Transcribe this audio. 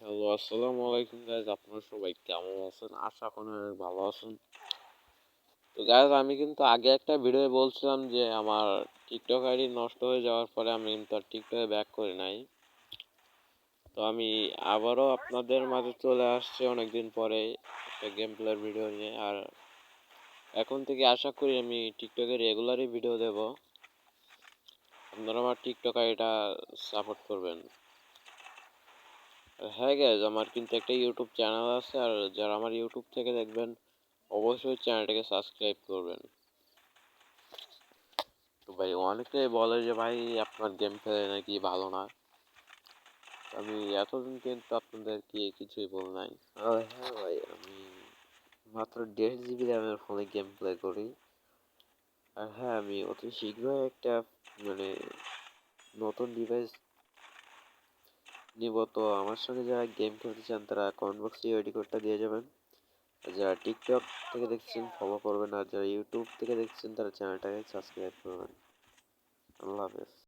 Hello, আসসালামু আলাইকুম guys. আপনারা সবাই কেমন আছেন? আশা করি অনেক ভালো আছেন। তো গাইজ, আমি কিন্তু আগে একটা ভিডিও বলছিলাম যে আমার টিকটক আইডি নষ্ট হয়ে যাওয়ার পরে আমি কিন্তু আর টিকটকে ব্যাক করি নাই। তো আমি আবারও আপনাদের মাঝে চলে আসছি অনেকদিন পরে একটা গেম প্লের ভিডিও নিয়ে। আর এখন থেকে আশা করি আমি টিকটকে রেগুলারই ভিডিও দেব। আপনারা আমার টিকটক আইডিটা সাপোর্ট করবেন। হ্যাঁ গাইজ, আমার কিন্তু একটা ইউটিউব চ্যানেল আছে, আর যারা আমার ইউটিউব থেকে দেখবেন অবশ্যই চ্যানেলটাকে সাবস্ক্রাইব করবেন। তো ভাই, অনেকে বলে যে ভাই আপনার গেম প্লে নাকি ভালো না। আমি এতদিন কিন্তু আপনাদেরকে কিছুই বল নাই। হ্যাঁ ভাই, আমি মাত্র 1.5 GB র্যামের ফোনে গেম প্লে করি। আর হ্যাঁ, আমি অতি শীঘ্রই একটা মানে নতুন ডিভাইস নিব। তো আমার সঙ্গে যারা গেম খেলতে চান তারা কমেন্ট বক্সে ওইডি কোডটা দিয়ে যাবেন। আর যারা টিকটক থেকে দেখছেন ফলো করবেন, আর যারা ইউটিউব থেকে দেখছেন তারা চ্যানেলটাকে সাবস্ক্রাইব করবেন। আল্লাহ হাফেজ।